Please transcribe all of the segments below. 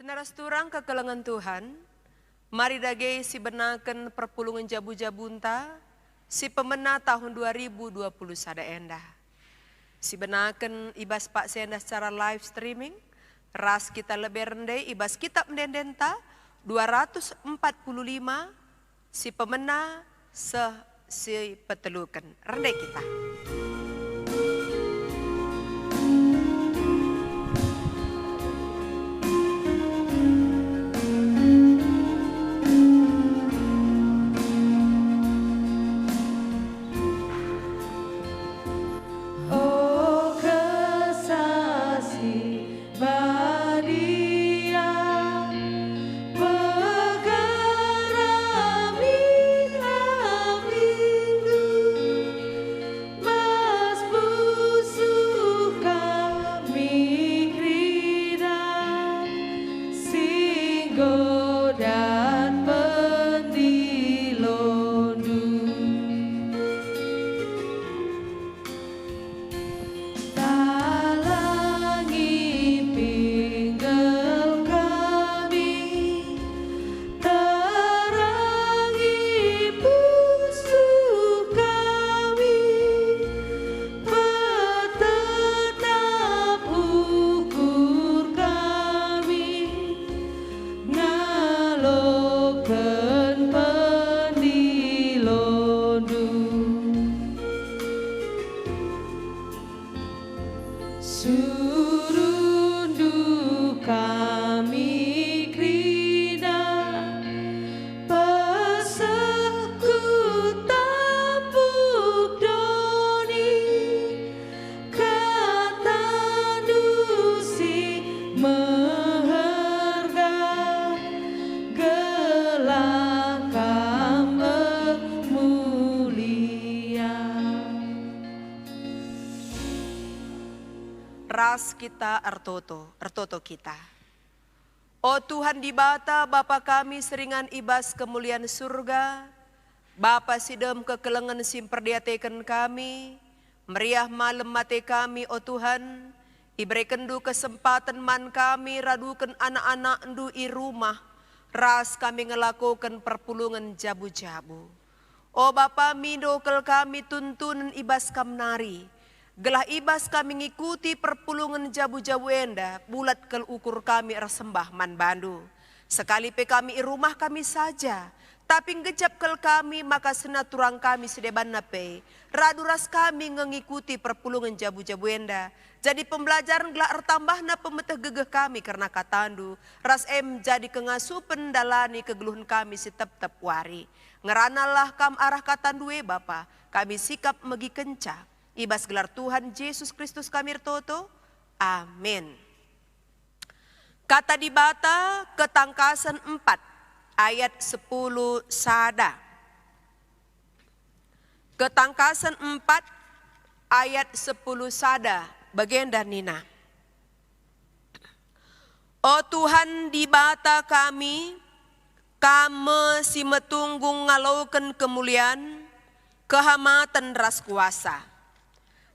Narasturang kekelengan Tuhan, mari dage si benaken perpulungan jabu-jabunta, si pemena tahun 2020 sada endah. Si benaken ibas Pak Senda secara live streaming, ras kita lebih rendah ibas kitab mendendenta 245, si pemena si petelukan. Rendah kita. Ras kita ertoto kita. Oh Tuhan di bata Bapa kami seringan ibas kemuliaan surga, Bapa sidem kekelengan simperdiateken kami, meriah malam mate kami oh Tuhan, iberikan du kesempatan man kami radukan anak-anak du i rumah, ras kami ngelakukan perpulungan jabu-jabu. Oh Bapa mindokel kami tuntunan ibas kamnari, gelah ibas kami ngikuti perpulungan jabu-jabu enda, bulat kel ukur kami ersembah man bandu. Sekali pe kami i rumah kami saja, tapi ngejap kel kami maka senaturang kami sedeban nape. Raduras kami ngikuti perpulungan jabu-jabu enda. Jadi pembelajaran gelah ertambah na pemeteh gegeh kami karena katandu. Ras jadi kengasupen dalani kegeluhan kami si tep-tep wari. Ngeranalah kam arah katandue Bapa, kami sikap megi kenca. Ibas gelar Tuhan Yesus Kristus kami toto. Amin. Kata di bata ketangkasan 4 ayat 10 sada. Ketangkasan 4 ayat 10 sada. Bagian dan Nina. Oh Tuhan di bata kami si metunggung ngalaukan kemuliaan kehamatan ras kuasa.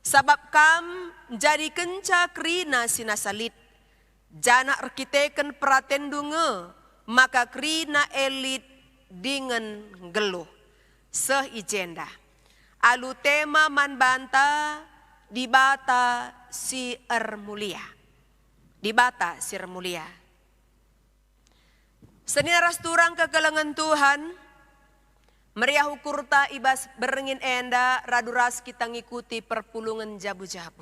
Sabab kam jadi kenca krina sinasalit, jana arkiteken pratendunge, maka krina elit dengan geluh. Sehijenda. Alu tema man banta di bata si ermulia. Di bata si ermulia. Seni rasturang kegelengan Tuhan, meriah ukurta ibas berengin enda raduras kita ngikuti perpulungan jabu-jabu.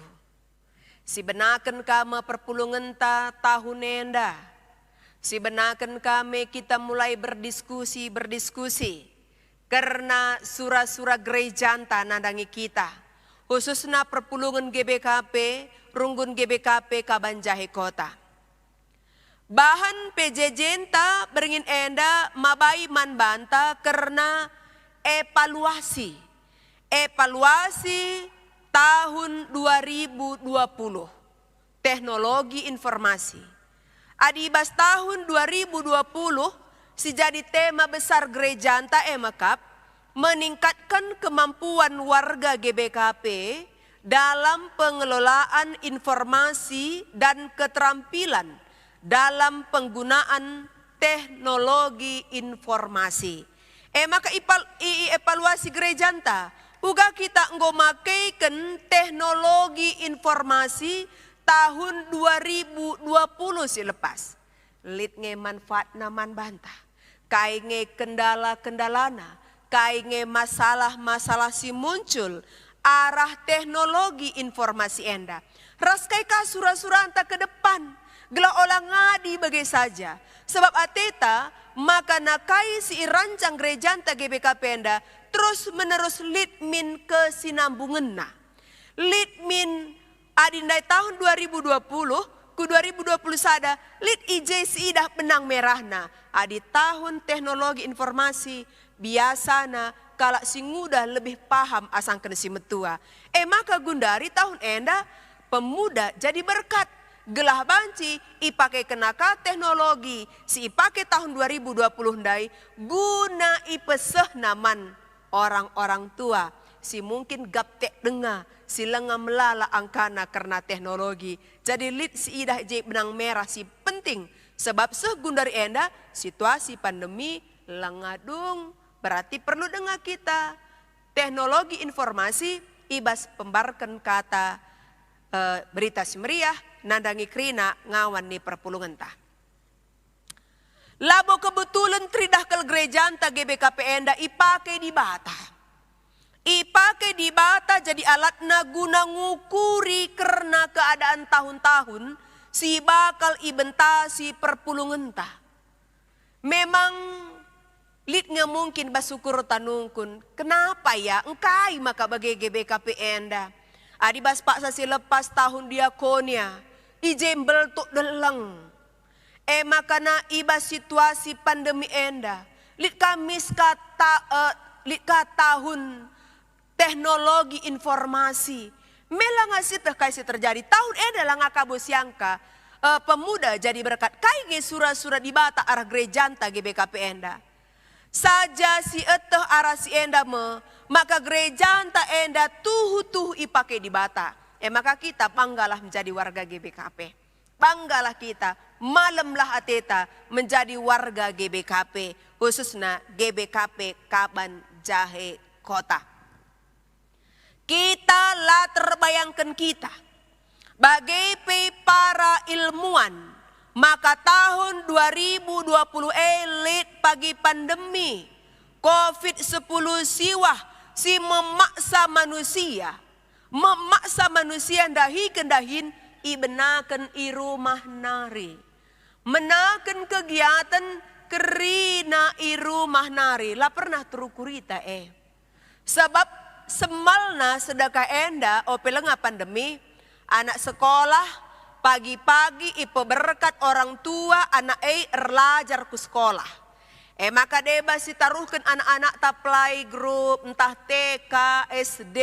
Si benaken kama perpulungan ta tahun enda. Si benaken kami kita mulai berdiskusi. Karena surah-surah gerejanta nandangi kita. Khususnya perpulungan GBKP, runggun GBKP Kabanjahe Kota. Bahan PJJ berengin enda mabai man banta karena evaluasi tahun 2020 teknologi informasi. Adibas tahun 2020 si jadi tema besar gerejanta emakap meningkatkan kemampuan warga GBKP dalam pengelolaan informasi dan keterampilan dalam penggunaan teknologi informasi. Maka evaluasi gereja anta, uga kita makaikan teknologi informasi tahun 2020 lepas. Lit nge manfaat naman bantah. Kai nge kendala-kendalana, kai nge masalah-masalah si muncul arah teknologi informasi enda. Raskai ka surah-surah anta ke depan. Gela olah ngadi bagai saja. Sebab ateta maka nakai si rancang gereja anta GBKP enda terus menerus litmin kesinambungan. Litmin adindai tahun 2020 ku 2020 sada lit IJC dah benang merahna. Adi tahun teknologi informasi biasana kalak si ngudah lebih paham asang kena si metua. Maka gundari tahun enda pemuda jadi berkat. Gelah banci ipakai kenaka teknologi si ipakai tahun 2020 ndai guna ipeseh naman orang-orang tua. Si mungkin gaptek dengar si lengah melala angkana karena teknologi. Jadi lit si idah je benang merah si penting. Sebab segundari enda situasi pandemi lengadung berarti perlu dengar kita. Teknologi informasi ibas pembarkan kata berita si meriah nandangi krina ngawan ni perpulungan ta. Labo kebetulan tridah kel gereja anta GBKP enda ipakai di bata. Ipakai di bata jadi alatna guna ngukuri karena keadaan tahun-tahun si bakal ibentasi perpulungan ta. Memang lit nggak mungkin basukur tanungkun. Kenapa ya engkai maka bagi GBKP enda. Adibas paksa si lepas tahun diakonia. Ijembel tuk deleng. Makana ibas situasi pandemi enda. Lit kamis tahun teknologi informasi. Melang kasih terjadi. Tahun enda lah ngakabo siangka. Pemuda jadi berkat. Kai surah-surah di bata arah gereja anta GBKP enda. Saja si eteh arah si enda maka gereja anta enda tuh ipakai di bata. Maka kita banggalah menjadi warga GBKP. Banggalah kita, malamlah ateta menjadi warga GBKP. Khususnya GBKP Kaban Jahe Kota. Kita lah terbayangkan kita. Bagai para ilmuwan, maka tahun 2020 elit pagi pandemi COVID-10 siwah si memaksa manusia dahi kendahin ibenakan irumah nari. Menakan kegiatan kerina irumah nari. Lah pernah terukurita Sebab semalna sedekah enda opelengah pandemi anak sekolah pagi-pagi ipo berkat orang tua anak erlajar ku sekolah. Maka deba si taruhkan anak-anak taplay grup entah TK, SD,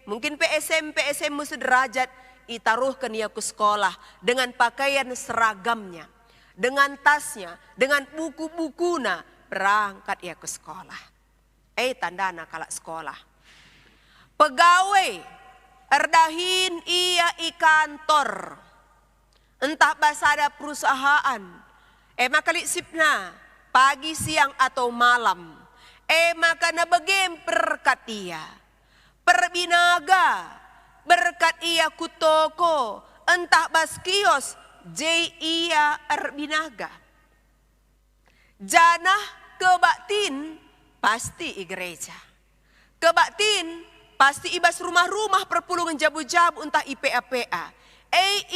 mungkin SMP, SMU sederajat itaruhkan ia ku sekolah dengan pakaian seragamnya, dengan tasnya, dengan buku-bukuna berangkat ia ke sekolah. Tandana kalak sekolah. Pegawai erdahin ia kantor. Entah basada perusahaan. Maka sipna pagi, siang atau malam. Maka nabagem berkat ia. Perbinaga berkat ia kutoko. Entah bas kios jai ia erbinaga. Janah kebaktin pasti i gereja. Kebaktin pasti ibas rumah-rumah perpulungan jabu-jabu entah IPA-PA.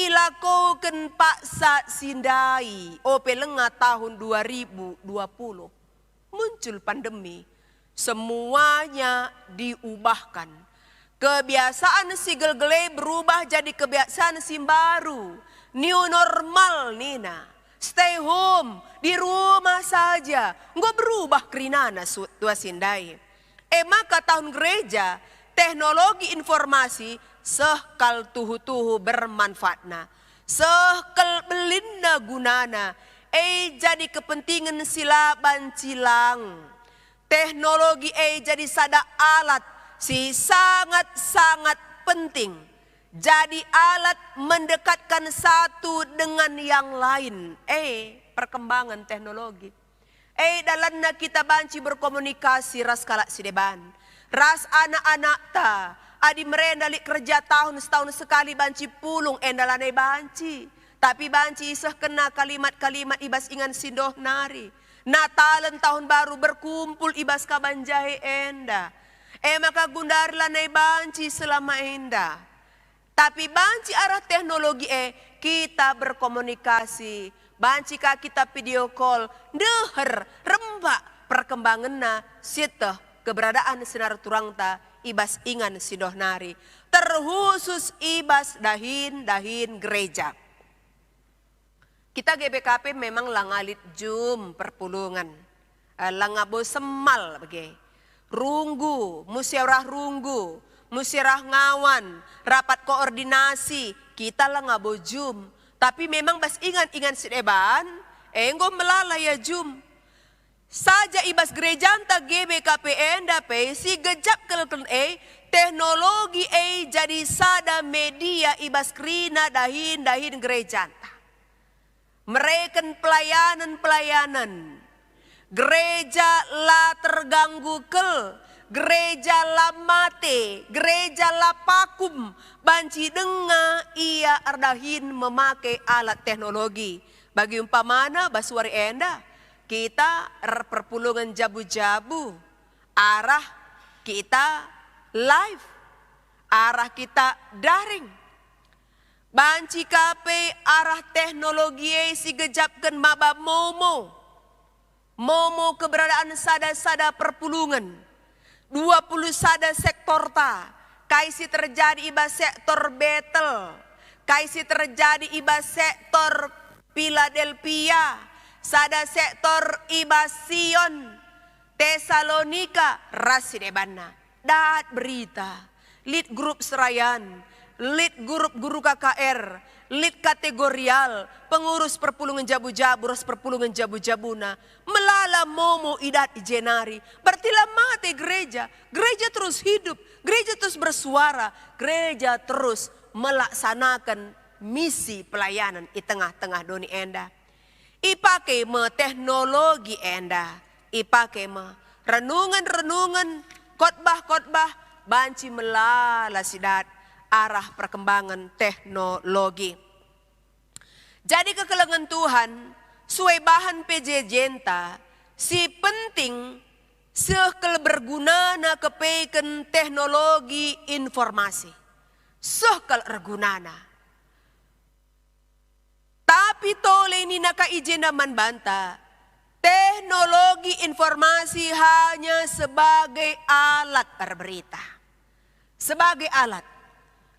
Ilakoken paksa sindai. Lengah tahun 2020. Muncul pandemi. Semuanya diubahkan. Kebiasaan si gelgele berubah jadi kebiasaan si baru. New normal nina. Stay home. Di rumah saja. Nggak berubah kerinana tua sindai. Maka tahun gereja. Teknologi informasi sehkal tuhu-tuhu bermanfaatna. Sehkal belinda gunana. Jadi kepentingan silaban cilang. Teknologi jadi sada alat si sangat-sangat penting. jadi alat mendekatkan satu dengan yang lain. Perkembangan teknologi. Dalanna kita banci berkomunikasi ras kalak sideban. Ras anak-anak ta, adi merenda li kerja setahun sekali banci pulung endalanai banci. Tapi banci isah kena kalimat-kalimat ibas ingan sindoh nari. Natalan tahun baru berkumpul ibas kabanjahe enda. Maka gundar lanai banci selama enda. Tapi banci arah teknologi kita berkomunikasi. Banci ka kita video call, deher, rembak perkembanganna siteh keberadaan sinar turangta ibas ingan sidoh nari. Terkhusus ibas dahin gereja. Kita GBKP memang langalit jum perpulungan. Langabo semal bagi. Runggu, musyawarah runggu, musyawarah ngawan, rapat koordinasi, kita langabo jum. Tapi memang bas ingan sideban, enggo melalai ya jum. Saja ibas gereja anta GBKP enda si gejap kelken teknologi jadi sada media ibas krina dahin gereja anta. Mereken pelayanan. Gereja la terganggu gereja la mate, gereja la pakum, banci denga ia ardahin memakai alat teknologi. Bagi umpamana basuari enda, kita perpulungan jabu-jabu, arah kita live, arah kita daring. Banci kape arah teknologi si gejapkan maba momo keberadaan sada perpulungan. 20 sada sektor ta, kaisi terjadi iba sektor Betel, kaisi terjadi iba sektor Philadelphia, sada sektor iba Sion, Tesalonika, Rasidebana. Dat berita, lead grup serayan, lead grup guru KKR, lead kategorial, pengurus perpulungan jabu-jabu, ras perpulungan jabu-jabuna, melala momo idat ijenari, berarti mate gereja terus hidup, gereja terus bersuara, gereja terus melaksanakan misi pelayanan di tengah-tengah doni enda. Ipake me teknologi enda, ipake me renungan, khotbah, banci melala sidat arah perkembangan teknologi. Jadi kekelengan Tuhan, suai bahan PJJ-ta, si penting sekel berguna na kepeken teknologi informasi. Sekel ergunana. Tapi tole ini naka izin naman banta, teknologi informasi hanya sebagai alat berberita. Sebagai alat.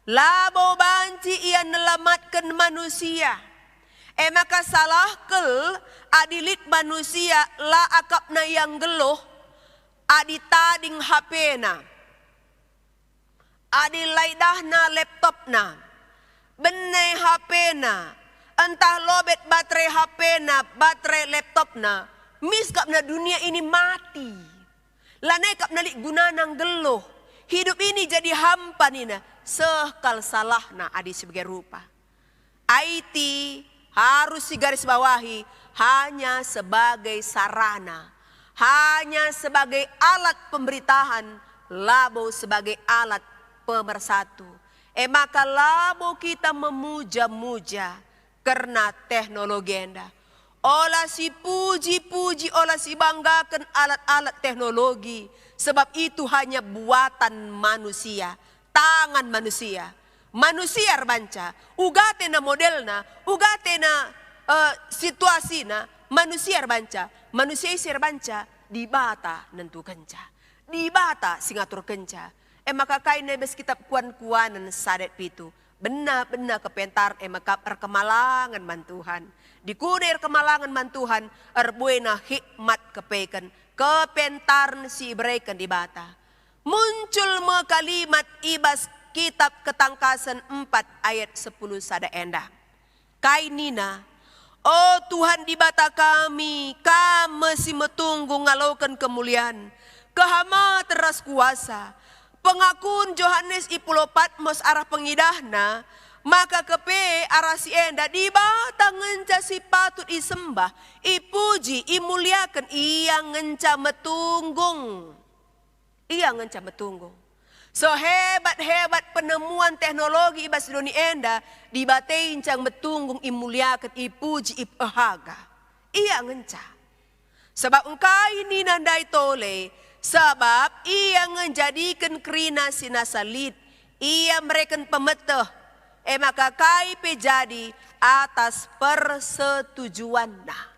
Labo banci ia nelamatkan manusia. Maka salah adilit manusia la akapna yang geluh aditading HP-na. Adilaidahna laptopna. Benai HP-na. Entah lobet baterai HP-na, baterai laptopna. Miskapna dunia ini mati. Lanai kapna lik gunanang geluh. Hidup ini jadi hampa nina. Sekal salahna adi sebagai rupa. IT harus digaris bawahi hanya sebagai sarana, hanya sebagai alat pemberitahan, labo sebagai alat pemersatu. Maka labo kita memuja-muja karena teknologi enda. Olah si puji-puji, olah si banggakan alat-alat teknologi. Sebab itu hanya buatan manusia, tangan manusia. Manusia banca, ugate na modelna, ugate na situasina, manusia banca, manusia isir banca, di bata nentu kenca, di bata singatur kenca. Maka kain nebes kitab kuan-kuanan sadet pitu, benar-benar kepentar maka kemalangan mantuhan, di kuner kemalangan mantuhan, erbuena hikmat kepeken, kepentarn si berikan di bata. Muncul kalimat ibas Kitab Ketangkasan 4 ayat 10 sada enda. Kainina, oh Tuhan di bata kami si metunggu ngalaukan kemuliaan. Kehama teras kuasa, Pengakuan Yohanes ipulo Patmos arah pengidahna, maka kepe arah si enda di bata ngenca si patut isembah, ipuji, imuliakan, ia ngenca metunggung. Ia ngenca metunggung. So hebat-hebat penemuan teknologi ibas doni enda, di batein cang metunggung, imuliakan, ipuji, ipahaga. Ia ngenca. Sebab engkai ni nandai tole, sebab ia menjadikan kerina sinasalit, ia mereken pemeteh, maka kai jadi atas persetujuan nah.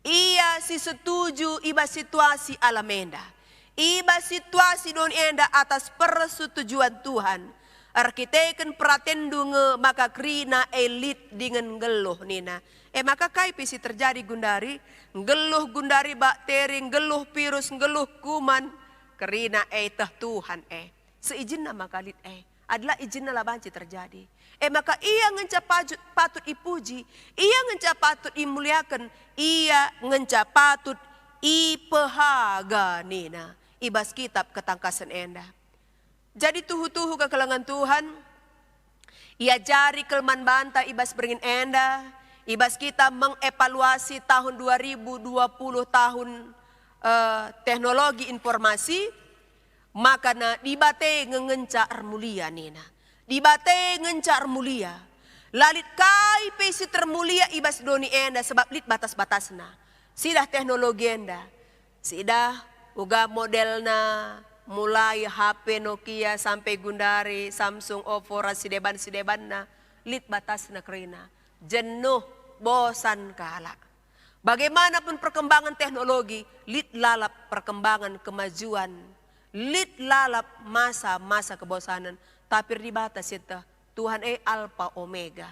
Ia si setuju iba situasi alamenda. Iba situasi don enda atas persetujuan Tuhan. Arkiteken pratendunge maka krina elit dengan geluh nina. Maka kai si terjadi gundari. Geluh gundari bakteri, geluh virus, geluh kuman. Kerina teh Tuhan seizin nama kalit adalah izin lah banci terjadi. Maka ia ngenca patut ipuji, ia ngenca patut imuliakan, ia ngenca patut ipehaga nina. Ibas kitab ketangkasan enda. Jadi tuhu-tuhu ke kelangan Tuhan, ia jari kelman banta ibas beringin enda, ibas kita mengevaluasi tahun 2020 tahun teknologi informasi, maka na dibate ngenca armulia nina. Dibate ngenca armulia. Lalit kai pesi termulia ibas doni enda sebab lit batas-batasna. Sidah teknologi enda. Sidah uga modelna mulai HP Nokia sampai Gundari, Samsung, Oppo, sideban-sidebanna. Lit batasna kerina. Jenuh, bosan kala. Bagaimanapun perkembangan teknologi, lit lalap perkembangan kemajuan. Lit lalap masa-masa kebosanan. Tapi di batas itu Tuhan Alfa Omega.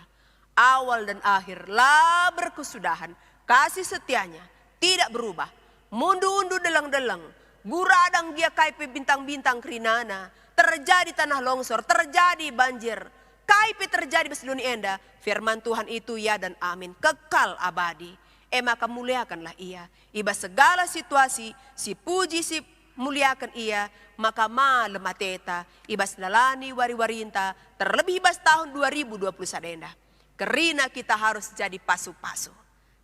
Awal dan akhir lah berkesudahan. Kasih setianya tidak berubah. Mundu-undu delang-delang. Guradang dia kaipe bintang-bintang kerinana. Terjadi tanah longsor, terjadi banjir. Kaipe terjadi besedoni enda. Firman Tuhan itu ya dan amin. Kekal abadi. Maka muliakanlah ia. Iba segala situasi, si puji, si muliakan ia, maka malam mateta, ibas lalani wari-warinta, terlebih ibas tahun 2020 sadenda. Kerina kita harus jadi pasu-pasu.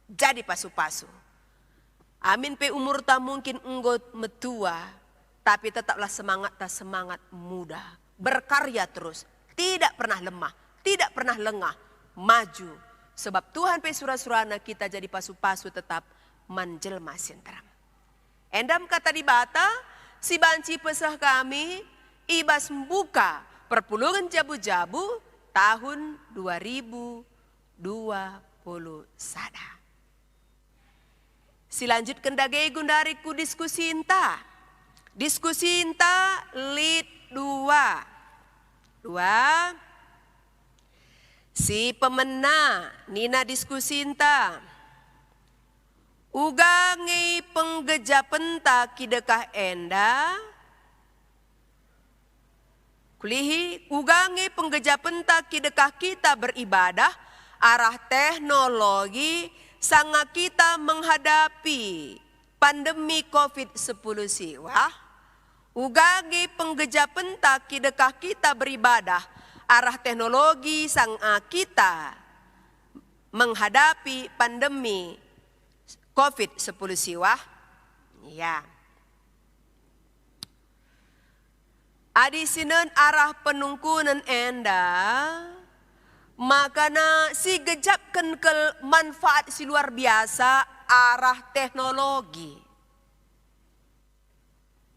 Jadi pasu-pasu. Amin pe umur tak mungkin enggot metua, tapi tetaplah semangat muda. Berkarya terus, tidak pernah lemah, tidak pernah lengah, maju. Sebab Tuhan pe surah-surana kita jadi pasu-pasu tetap menjelma sentram. Endam kata di bata, si banci pesah kami, ibas membuka perpulungan jabu-jabu tahun 2020 sada. Silanjutkan dagei gundariku diskusi inta. Diskusi inta lit 2. Si pemena nina diskusi inta. Ugangi penggeja penta kidekah enda. Kulihi ugangi penggeja penta kidekah kita beribadah arah teknologi sanga kita menghadapi pandemi COVID-10 siwah. Ugangi penggeja penta kidekah kita beribadah arah teknologi sanga kita menghadapi pandemi COVID-10 siwah. Ya. Adi sinen arah penungkunan enda. Makana si gejapkan ke manfaat si luar biasa arah teknologi.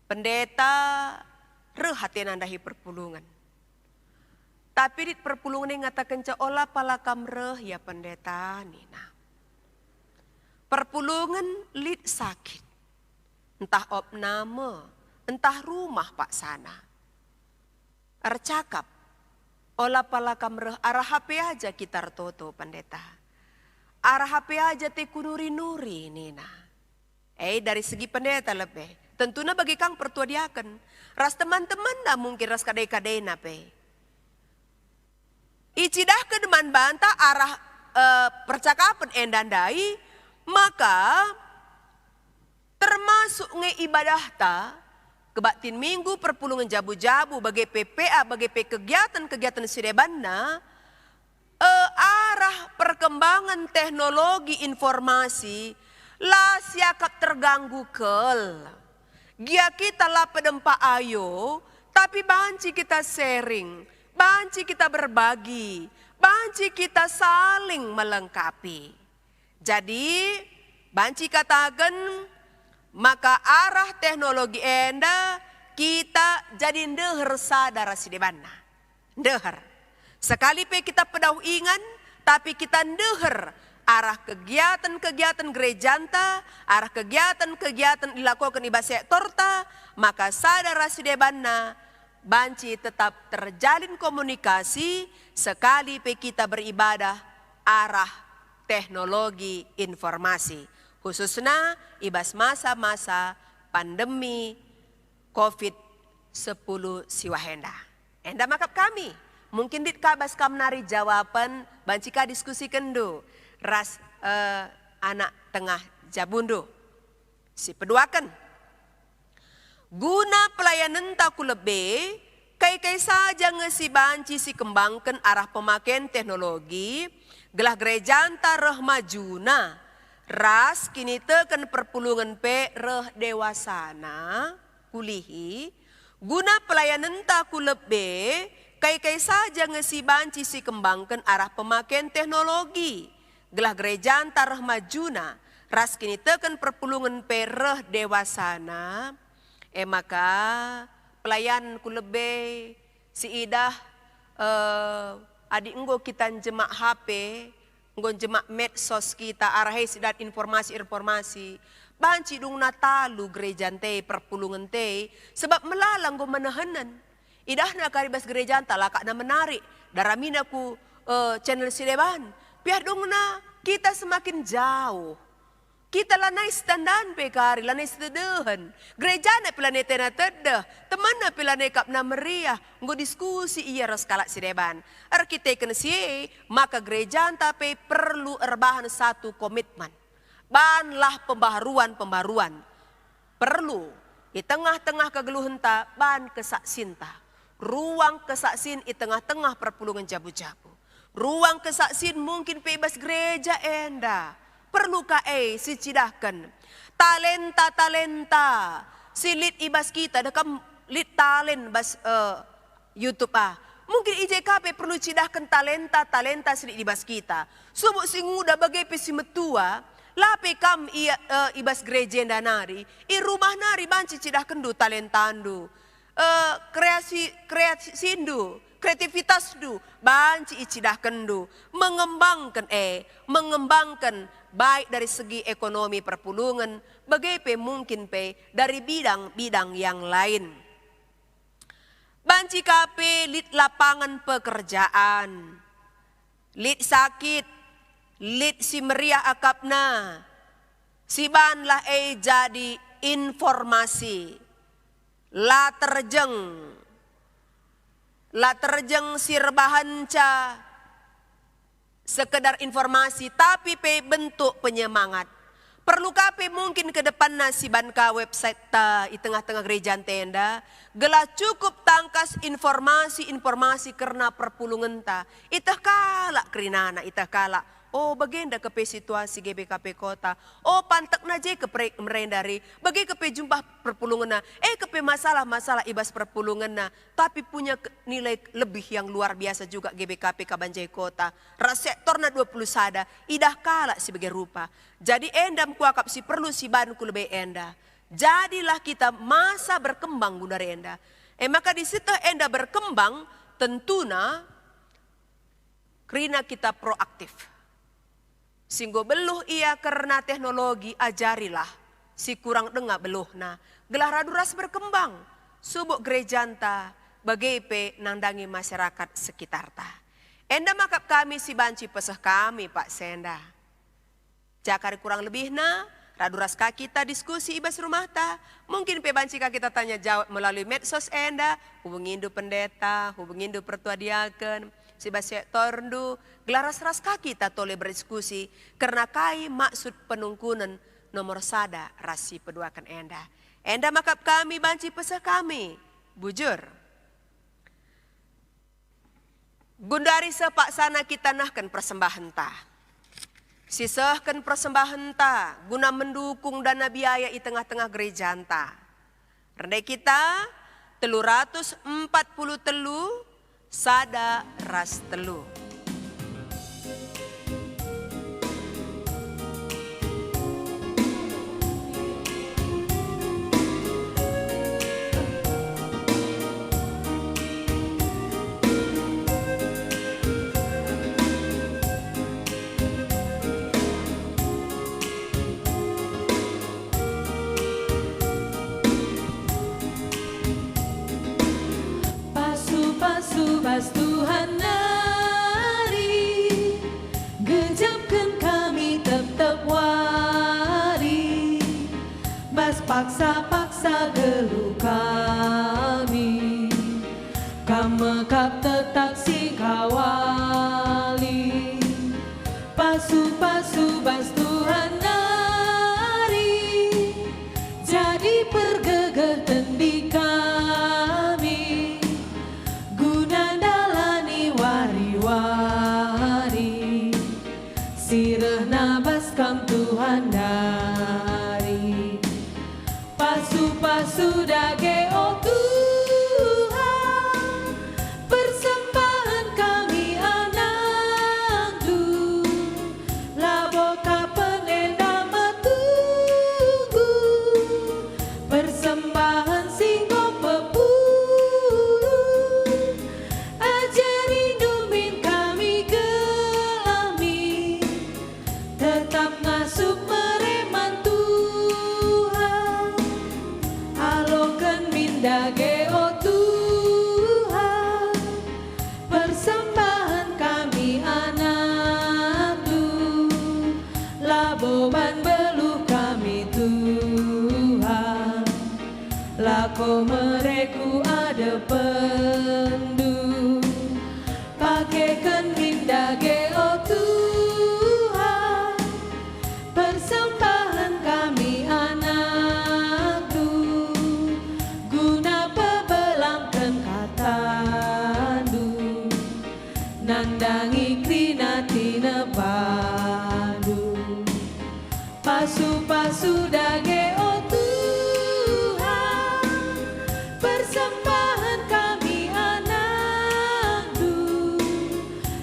Pendeta rehatin andahi perpulungan. Tapi di perpulungan yang ngatakan olah palakam reh ya pendeta nina. Perpulungan lid sakit. Entah opname, entah rumah pak sana. Ercakap. Olah palakam reh arah HP aja kita toto pendeta. Arah HP aja te kunuri-nuri nina. Dari segi pendeta lebih. Tentunya bagi kang pertuadiakan. Ras teman-teman dah mungkin ras kadai-kadai nape. Icidah ke deman banta arah percakapan endandai. Maka termasuk nge ibadah ta kebatin minggu perpulungan jabu-jabu bagi PPA, bagi kegiatan-kegiatan sidebana, arah perkembangan teknologi informasi lah siakap terganggu kel. Gia kita lah pedempa ayo, tapi banci kita sharing, banci kita berbagi, banci kita saling melengkapi. Jadi, banci katakan, maka arah teknologi enda kita jadi ndeher sadara sidebana. Ndeher. Sekali pe kita pedau ingan, tapi kita ndeher arah kegiatan-kegiatan gerejanta, arah kegiatan-kegiatan dilakukan iba sektorta, maka sadara sidebana banci tetap terjalin komunikasi sekali pe kita beribadah arah teknologi informasi. Khususnya ibas masa-masa pandemi COVID-10 siwahenda. Enda makap kami. Mungkin dit kabas kam nari jawaban bancika diskusi kendo ras anak tengah jabundo. Si peduakan. Guna pelayanan taku lebih, kai saja ngesi banci si kembangkan arah pemakaian teknologi, gelah gerejanta reh majuna, ras kini teken perpulungan pe reh dewasana, kulihi, guna pelayanan taku lebih, kai saja ngesi banci si kembangkan arah pemakaian teknologi. Gelah gerejaan tarah majuna. Ras kini teken perpulungan pereh dewasana. Maka pelayan ku lebih si idah adik enggo kita jemak HP. Enggo jemak medsos kita arahai sidat informasi-informasi. Banci dung natalu gerejaan te perpulungan te. Sebab melalang go menahanan. Idahna karibas gereja talakak na menarik. Daramina ku channel Sideban. Biar dong na kita semakin jauh. Kita lanai standan pe kari, lanai sedehan. Gereja na planeta na tedah. Teman na pilane kap na meriah. Ngo diskusi iya ros kalak Sideban. Arkiteken siye, maka gereja tapi perlu erbahan satu komitmen. Banlah pembaharuan-pembaharuan. Perlu. Di tengah-tengah kegeluhan ta, ban kesaksinta. Ruang kesaksin di tengah-tengah perpulungan jabu-jabu. Ruang kesaksin mungkin bebas gereja enda. Perlukah si cidahkan. Talenta-talenta. Si lit ibas kita. Dekam lit talent bas YouTube Mungkin IJKP perlu cidahkan talenta-talenta si lit ibas kita. Subuk si nguda bagai pesi metua. Lape kam ibas gereja enda nari. I rumah nari banci cidahkan du talentandu. Kreativitas du, banci icidah kendu, mengembangkan baik dari segi ekonomi perpulungan, bagaimana mungkin dari bidang-bidang yang lain. Banci kape lit lapangan pekerjaan, lit sakit, lit si meriah akapna, si banlah jadi informasi. La terjeng sirbahanca sekedar informasi tapi pe bentuk penyemangat. Perlu kape mungkin ke depan nasiban ka website ta di tengah-tengah gereja tenda gelah cukup tangkas informasi karena perpulungan ta. Itah kala kerinana itah kala. Oh bagenda kepe situasi GBKP kota. Oh pantak naje kepe merendari. Bagi kepe jumpa perpulungan na. Kepe masalah-masalah ibas perpulungan na. Tapi punya nilai lebih yang luar biasa juga GBKP Kabanjai kota. Sektor na 20 sada. Idah kala sebagai rupa. Jadi endam kuakap si perlu si banku lebih enda. Jadilah kita masa berkembang gundari enda. Maka di situ enda berkembang tentuna karena kita proaktif. Singgo beluh ia karena teknologi ajarilah si kurang dengar beluh na. Gelah raduras berkembang. Subuk gerejanta bagaipe nandangi masyarakat sekitar ta. Enda makap kami si banci pesah kami Pak Senda. Jakari kurang lebih na raduras kita diskusi ibas rumah ta. Mungkin pe banci kita tanya jawab melalui medsos enda. Hubungin du pendeta, hubungin du pertua diaken. Si sektor du gelaras-ras kaki kita toleh berdiskusi karena kai maksud penungkunan nomor sada rasi peduakan enda. Enda makap kami banci pesah kami, bujur. Gundari sepak sana kita nahkan persembahan ta. Sisahkan persembahan ta guna mendukung dana biaya di tengah-tengah gereja ta. Rendai kita 340 telu sada ras telu. Bas Tuhan nari, gejapkan kami tetap wari. Bas paksa-paksa gelu kami, kamekap tetap si kawali. Pasu-pasu bas Tuhan nari, jadi pergegeh tendi kami. Wari sirah nabas kam Tuhan dari pasu-pasu dage oh Tuhan, persembahan kami anak tu labo kapenenda matunggu, persembahan singgo pepu dage oh Tuhan, persembahan kami anak tu laboban beluh kami Tuhan, lako mereku ada pendu pakaikan dage oh Tuhan, persembahan kami anak tu nandangi krina tina padu, pasu-pasu dage oh Tuhan, persembahan kami anak tu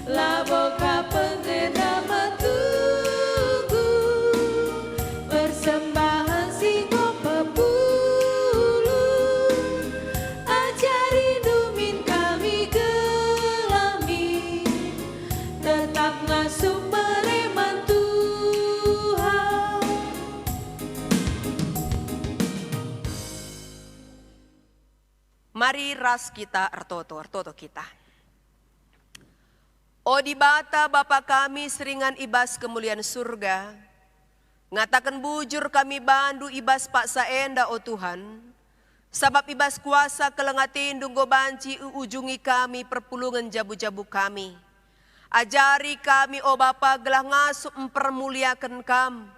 labo kapendena matunggu, persembahan singgo pepulu ajari dumin kami tetap ngasuh mereman Tuhan. Mari ras kita artoto kita. O di bata Bapa kami seringan ibas kemuliaan surga, ngatakan bujur kami bandu ibas pak saenda o Tuhan, sabab ibas kuasa kelengatin dunggo banci ujungi kami perpulungan jabu-jabu kami. Ajari kami o Bapa gelah ngasuh mempermuliakan kam.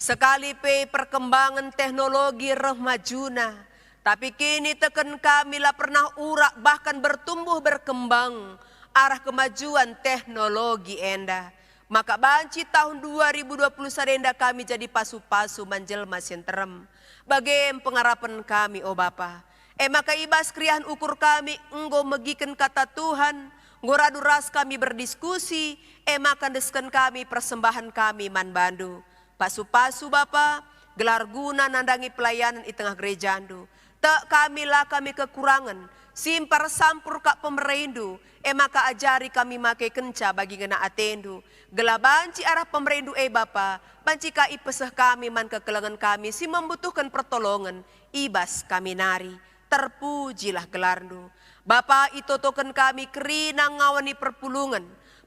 Sekali pe perkembangan teknologi remajuna, tapi kini teken kami lah pernah urak bahkan bertumbuh berkembang arah kemajuan teknologi enda. Maka banci tahun 2020 sarenda kami jadi pasu-pasu manjelma senterem. Bagem pengarapan kami o Bapa. Maka ibas kriahan ukur kami enggo megiken kata Tuhan. Ngoradu ras kami berdiskusi, makan desken kami persembahan kami man bandu. Pasu-pasu Bapa, gelar guna nandangi pelayanan di tengah gereja andu. Tak kami lah kami kekurangan, simpar sampur kak pemerindu, maka ajari kami make kenca bagi ngena atendu. Gela banci arah pemerindu Bapa, banci ka ipeseh kami man kekelangan kami, si membutuhkan pertolongan, ibas kami nari, terpujilah gelarnu. Bapa itotoken kami kerina ngawani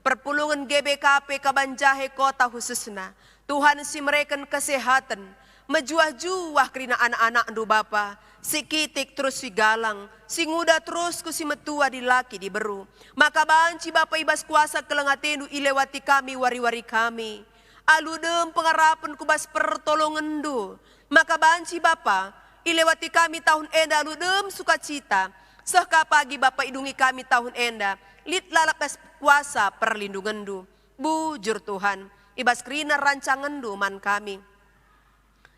perpulungan GBKP Kabanjahe kota khususna. Tuhan si mereka kesehatan, mejuah-juah kerina anak-anak ndu Bapa. Si kitik terus si galang, si nguda terus ku si metua di laki di beru. Maka banci Bapa ibas kuasa kelengatendu ilewati kami wari-wari kami. Aludem pengarapan kubas pertolongan ndu. Maka banci Bapa ilewati kami tahun enda ludem sukacita. Sehka pagi Bapa idungi kami tahun enda, lit lalakas kuasa perlindungan du. Bujur Tuhan, ibas kerina rancangan du man kami.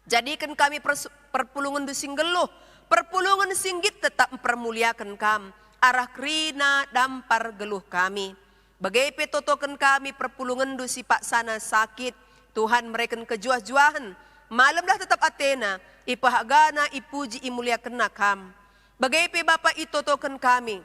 Jadikan kami perpulungan du singgeluh, perpulungan singgit tetap mempermuliakan kam. Arah kerina dampar geluh kami. Bagai petotokan kami perpulungan du si pak sana sakit. Tuhan mereka kejuah-juahan. Malamlah tetap Athena, ipahagana ipuji imuliakan nakam. Bagai pe Bapa itotokan kami.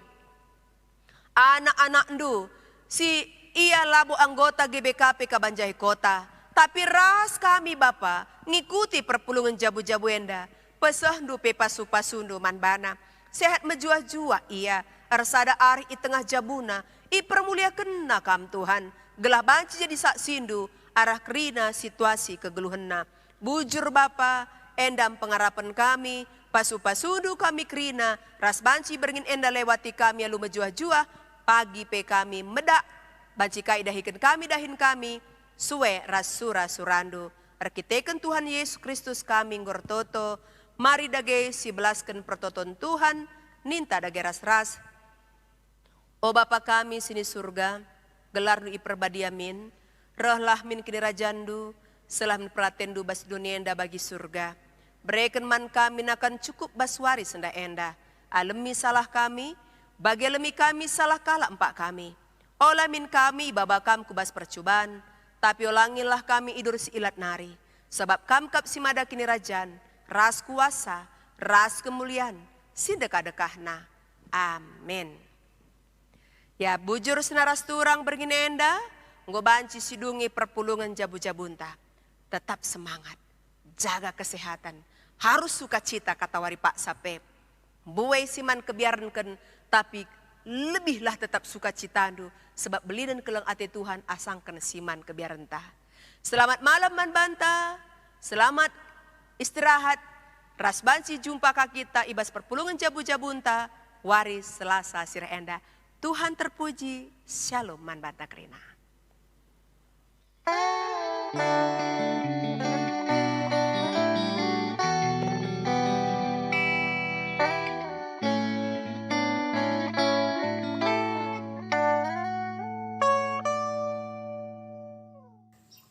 Anak-anak ndu, si ia labu anggota GBKP Kabanjai Kota. Tapi ras kami Bapa, ngikuti perpulungan jabu-jabu enda. Pesah ndu pe pasu-pasundu manbana. Sehat menjuah-juah ia, arsada ari i tengah jabuna, ipermuliakan nakam Tuhan. Gelah banci jadi sak sindu, arah kerina situasi kegeluhenna. Bujur Bapa, endam pengharapan kami, pasu-pasundu kami kerina, ras banci beringin enda lewati kami alu menjuah-juah, pagi pe kami medak, banci kai dahikan kami dahin kami, suwe ras sura surandu. Arkiteken Tuhan Yesus Kristus kami ngortoto, mari dage si belaskan pertoton Tuhan, ninta dage ras-ras. O Bapa kami sini surga, gelar nu iperbadiamin, rehlah min kini rajandu, selah pelatendu bas dunia enda bagi surga. Berikan man kami akan cukup bas waris enda enda. Alemi salah kami, bagi alemi kami salah kalah empak kami. Olah min kami babakam kubas percubaan, tapi olangilah kami idur si ilat nari. Sebab kam kap si mada kini rajan, ras kuasa, ras kemuliaan, sindekah-dekahna. Amin. Ya bujur senaras turang bergini enda, ngobanci sidungi perpulungan jabu-jabunta. Tetap semangat, jaga kesehatan, harus sukacita kata wari Pak Sapep. Buai siman kebiarankan, tapi lebihlah tetap sukacitandu, sebab belidan kelang ate Tuhan asangkan siman kebiarantah. Selamat malam man banta, selamat istirahat, ras banci jumpa kita ibas perpulungan jabu-jabunta, waris Selasa sirah enda. Tuhan terpuji, shalom man banta kerina.